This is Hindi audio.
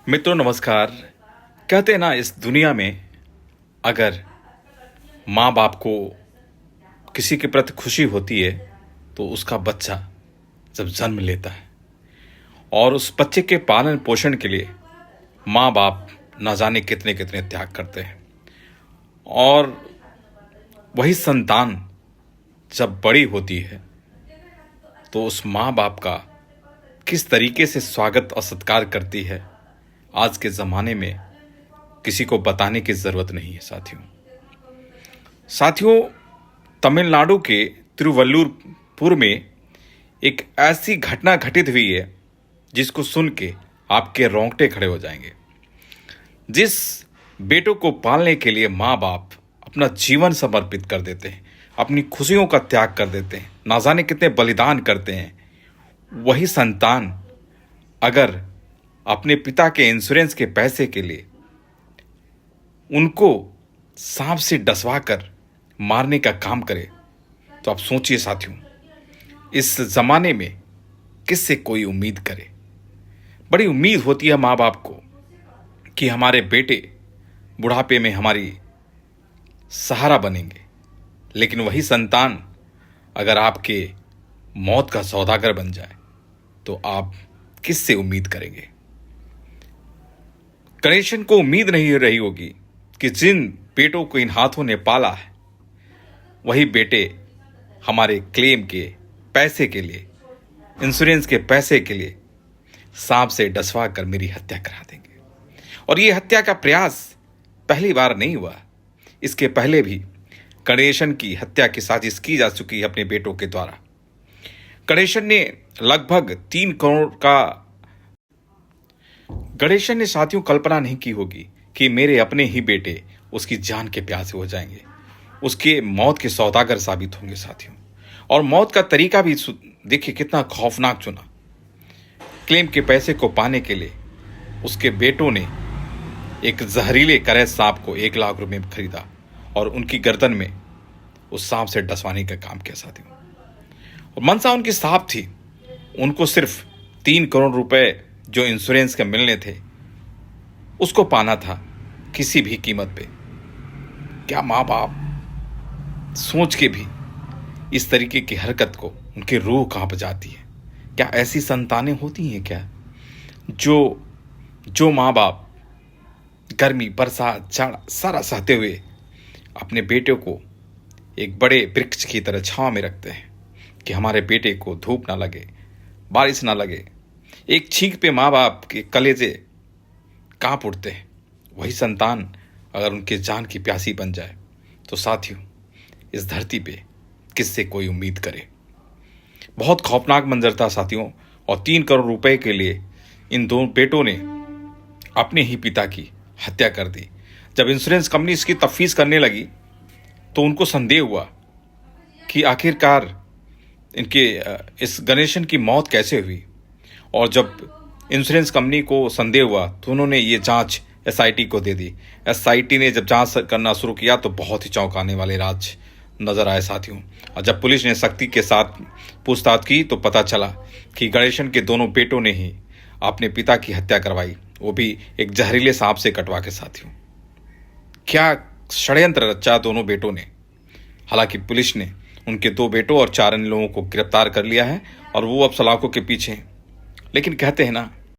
मित्रों नमस्कार। कहते हैं ना, इस दुनिया में अगर माँ बाप को किसी के प्रति खुशी होती है तो उसका बच्चा जब जन्म लेता है और उस बच्चे के पालन पोषण के लिए माँ बाप ना जाने कितने कितने त्याग करते हैं। और वही संतान जब बड़ी होती है तो उस माँ बाप का किस तरीके से स्वागत और सत्कार करती है, आज के ज़माने में किसी को बताने की ज़रूरत नहीं है। साथियों, तमिलनाडु के तिरुवल्लुर में एक ऐसी घटना घटित हुई है जिसको सुन के आपके रोंगटे खड़े हो जाएंगे। जिस बेटों को पालने के लिए माँ बाप अपना जीवन समर्पित कर देते हैं, अपनी खुशियों का त्याग कर देते हैं, ना जाने कितने बलिदान करते हैं, वही संतान अगर अपने पिता के इंश्योरेंस के पैसे के लिए उनको सांप से डसवा कर मारने का काम करे तो आप सोचिए साथियों, इस जमाने में किससे कोई उम्मीद करे। बड़ी उम्मीद होती है माँ बाप को कि हमारे बेटे बुढ़ापे में हमारी सहारा बनेंगे, लेकिन वही संतान अगर आपके मौत का सौदागर बन जाए तो आप किससे उम्मीद करेंगे। गणेशन को उम्मीद नहीं रही होगी कि जिन बेटों को इन हाथों ने पाला है वही बेटे हमारे क्लेम के पैसे के लिए, इंश्योरेंस के पैसे के लिए सांप से डसवा कर मेरी हत्या करा देंगे। और ये हत्या का प्रयास पहली बार नहीं हुआ, इसके पहले भी गणेशन की हत्या की साजिश की जा चुकी है अपने बेटों के द्वारा। गणेशन ने लगभग 3 करोड़ का गणेशन ने साथियों कल्पना नहीं की होगी कि मेरे अपने ही बेटे उसकी जान के प्यासे हो जाएंगे, उसके मौत के सौदागर साबित होंगे साथियों। और मौत का तरीका भी देखिए कितना खौफनाक चुना। क्लेम के पैसे को पाने के लिए उसके बेटों ने एक जहरीले करे सांप को 1 लाख रुपए में खरीदा और उनकी गर्दन में उस सांप से डसवाने का काम किया साथियों। और मनसा उनकी साफ थी, उनको सिर्फ 3 करोड़ रुपए जो इंश्योरेंस के मिलने थे उसको पाना था किसी भी कीमत पे। क्या माँ बाप सोच के भी इस तरीके की हरकत को उनकी रूह कांप जाती है। क्या ऐसी संतानें होती हैं क्या जो माँ बाप गर्मी बरसात जाड़ा सारा सहते हुए अपने बेटे को एक बड़े वृक्ष की तरह छांव में रखते हैं कि हमारे बेटे को धूप ना लगे, बारिश ना लगे। एक छींक पे माँ बाप के कलेजे कांप उठते हैं। वही संतान अगर उनके जान की प्यासी बन जाए तो साथियों, इस धरती पे किससे कोई उम्मीद करे। बहुत खौफनाक मंजर था साथियों। और 3 करोड़ रुपए के लिए इन 2 बेटों ने अपने ही पिता की हत्या कर दी। जब इंश्योरेंस कंपनी इसकी तफ्तीश करने लगी तो उनको संदेह हुआ कि आखिरकार इनके इस गणेशन की मौत कैसे हुई। और जब इंश्योरेंस कंपनी को संदेह हुआ तो उन्होंने ये जांच एसआईटी को दे दी। एसआईटी ने जब जांच करना शुरू किया तो बहुत ही चौंकाने वाले राज नजर आए साथियों। और जब पुलिस ने सख्ती के साथ पूछताछ की तो पता चला कि गणेशन के दोनों बेटों ने ही अपने पिता की हत्या करवाई, वो भी एक जहरीले सांप से कटवा के साथियों। क्या षड्यंत्र रचा दोनों बेटों ने। हालांकि पुलिस ने उनके 2 बेटों और 4 अन्य लोगों को गिरफ्तार कर लिया है और वो अब सलाखों के पीछे हैं। लेकिन कहते हैं ना,